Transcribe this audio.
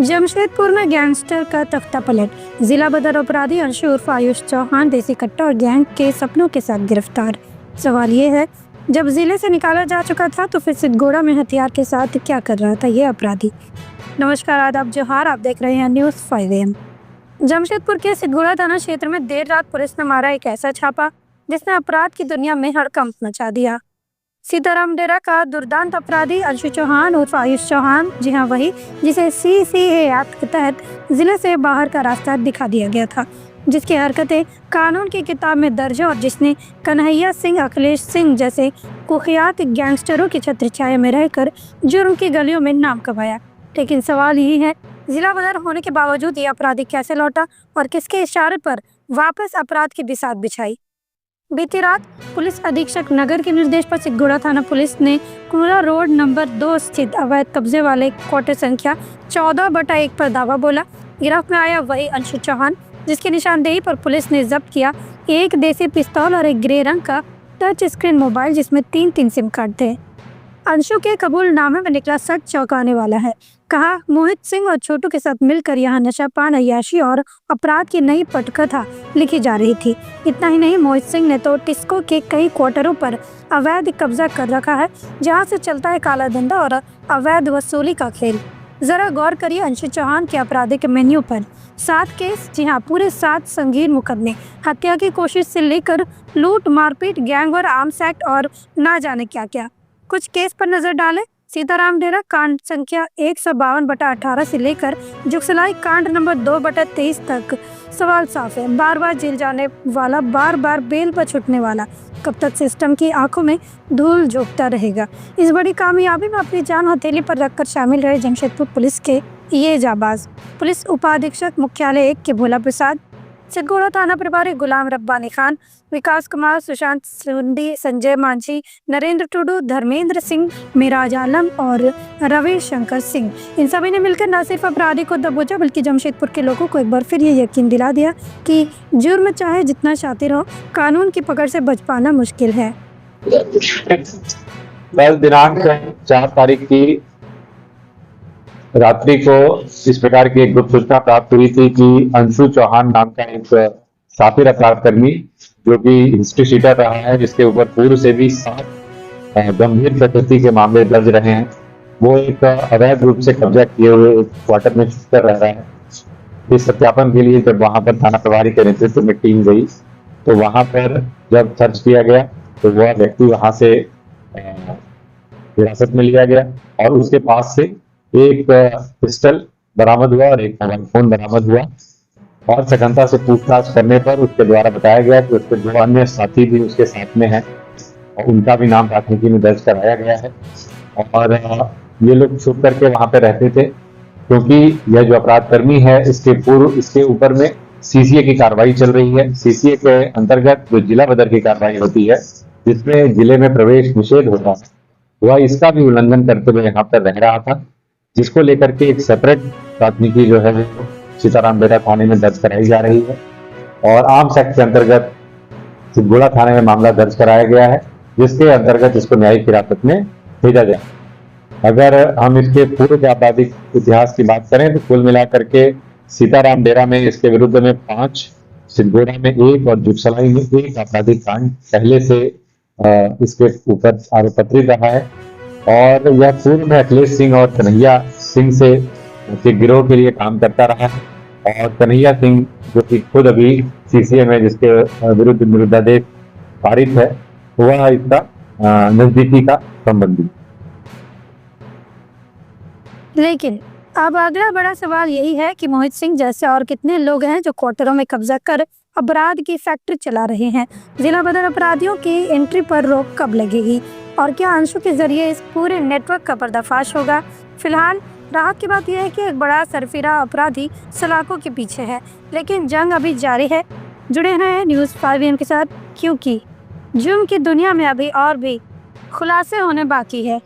जमशेदपुर में गैंगस्टर का तख्ता पलट। जिला बदर अपराधी अंशु उर्फ आयुष चौहान देसी कट्टा और गैंग के सपनों के साथ गिरफ्तार। सवाल ये है, जब जिले से निकाला जा चुका था तो फिर सिद्धगोड़ा में हथियार के साथ क्या कर रहा था ये अपराधी। नमस्कार, आदाब, जोहार। आप देख रहे हैं न्यूज़ 5 AM। जमशेदपुर के सिद्धगोड़ा थाना क्षेत्र में देर रात पुलिस ने मारा एक ऐसा छापा जिसने अपराध की दुनिया में हड़कंप मचा दिया। सीताराम डेरा का दुर्दांत अपराधी अंशु चौहान उर्फ आयुष चौहान, जी हाँ वही, जिसे CCA एक्ट के तहत जिले से बाहर का रास्ता दिखा दिया गया था, जिसकी हरकतें कानून की किताब में दर्ज है और जिसने कन्हैया सिंह, अखिलेश सिंह जैसे कुख्यात गैंगस्टरों की छत्रछाया में रहकर जुर्म की गलियों में नाम कमाया। लेकिन सवाल यही है, जिला बदर होने के बावजूद ये अपराधी कैसे लौटा और किसके इशारे पर वापस अपराध की बिसात बिछाई। बीती रात पुलिस अधीक्षक नगर के निर्देश पर सिद्धगोड़ा थाना पुलिस ने कुड़ा रोड नंबर 2 स्थित अवैध कब्जे वाले क्वार्टर संख्या 14/1 पर दावा बोला। गिरफ्त में आया वही अंशु चौहान, जिसकी निशानदेही पर पुलिस ने जब्त किया एक देसी पिस्तौल और एक ग्रे रंग का टच स्क्रीन मोबाइल जिसमें 3 सिम कार्ड थे। अंशु के कबूलनामे में निकला सच चौंकाने वाला है। कहा, मोहित सिंह और छोटू के साथ मिलकर यहाँ नशा पान, अय्याशी और अपराध की नई पटकथा लिखी जा रही थी। इतना ही नहीं, मोहित सिंह ने तो टिस्को के कई क्वार्टरों पर अवैध कब्जा कर रखा है, जहाँ से चलता है काला धंधा और अवैध वसूली का खेल। जरा गौर करिए अंशु चौहान के आपराधिक मेन्यू पर। 7 केस, जी हाँ पूरे 7 संगीन मुकदमे, हत्या की कोशिश से लेकर लूट, मारपीट, गैंग और आर्म्स एक्ट और ना जाने क्या क्या। कुछ केस पर नजर डालें। सीताराम डेरा कांड संख्या 152/18 से लेकर जुगसलाई कांड नंबर 2/23 तक सवाल साफ है। बार बार जेल जाने वाला, बार बार बेल पर छूटने वाला, कब तक सिस्टम की आंखों में धूल झोंकता रहेगा। इस बड़ी कामयाबी में अपनी जान हथेली पर रखकर शामिल रहे जमशेदपुर पुलिस के ये जाबाज। पुलिस उपाधीक्षक मुख्यालय 1 के भोला प्रसाद, सिद्धगोड़ा थाना प्रभारी गुलाम रब्बानी खान, विकास कुमार, सुशांत सुंडी, संजय मांझी, नरेंद्र टुडू, धर्मेंद्र सिंह, मिराज आलम और रविशंकर सिंह, इन सभी ने मिलकर न सिर्फ अपराधी को दबोचा बल्कि जमशेदपुर के लोगों को एक बार फिर ये यकीन दिला दिया कि जुर्म चाहे जितना शातिर हो, कानून की पकड़ से बच पाना मुश्किल है। कल दिनांक 4 तारीख की रात्रि को इस प्रकार की एक गुप्त सूचना प्राप्त हुई थी कि अंशु चौहान नाम का एक शातिर अपराधकर्मी, जो कि हिस्ट्री शीटर रहा है, जिसके ऊपर पूर्व से भी 7 गंभीर प्रकृति के मामले दर्ज रहे हैं, वो एक अवैध रूप से कब्जा किए हुए एक क्वार्टर में छुपकर रह रहा है। इस सत्यापन के लिए जब वहां पर थाना प्रभारी के नेतृत्व में टीम गई तो वहां पर जब सर्च किया गया तो वह व्यक्ति वहां से हिरासत में लिया गया और उसके पास से एक पिस्टल बरामद हुआ और एक मोबाइल फोन बरामद हुआ। और सघनता से पूछताछ करने पर उसके द्वारा बताया गया कि उसके 2 अन्य साथी भी उसके साथ में हैं और उनका भी नाम प्राथमिकी में दर्ज कराया गया है। और ये लोग छुप करके वहां पे रहते थे, क्योंकि यह जो अपराधकर्मी है इसके पूर्व इसके ऊपर में CCA की कार्रवाई चल रही है। CCA के अंतर्गत जो जिला बदर की कार्रवाई होती है, जिसमें जिले में प्रवेश निषेध होता है, वह इसका भी उल्लंघन करते हुए यहाँ पर रह रहा था, जिसको लेकर के एक सेपरेट प्राथमिकी जो है वो सीताराम डेरा थाने में दर्ज कराई जा रही है। और आर्म्स एक्ट के अंतर्गत सिद्धगोड़ा थाने में मामला दर्ज कराया गया है, जिसके अंतर्गत इसको न्यायिक हिरासत में भेजा जाए। अगर हम इसके पूर्व के आपराधिक इतिहास की बात करें तो कुल मिलाकर के सीताराम डेरा में इसके विरुद्ध में 5, सिद्धगोड़ा में 1 और जुगसलाई में 1 आपराधिक कांड पहले से इसके ऊपर आरोप पत्रित रहा है। और यह पूर्व में अखिलेश सिंह और कन्हैया सिंह से के गिरोह के लिए काम करता रहा है। और कन्हैया सिंह जो कि खुद अभी CCA में जिसके विरुद्ध निरुद्धादेश पारित है, वह इसका नजदीकी का संबंधी। लेकिन अब अगला बड़ा सवाल यही है कि मोहित सिंह जैसे और कितने लोग हैं जो क्वार्टरों में कब्जा कर अपराध की फैक्ट्री चला रहे हैं। जिला बदर अपराधियों की एंट्री पर रोक कब लगेगी और क्या अंशु के जरिए इस पूरे नेटवर्क का पर्दाफाश होगा। फिलहाल राहत की बात यह है कि एक बड़ा सरफिरा अपराधी सलाखों के पीछे है, लेकिन जंग अभी जारी है। जुड़े हैं न्यूज़ 5 AM के साथ, क्योंकि जुर्म की दुनिया में अभी और भी खुलासे होने बाकी है।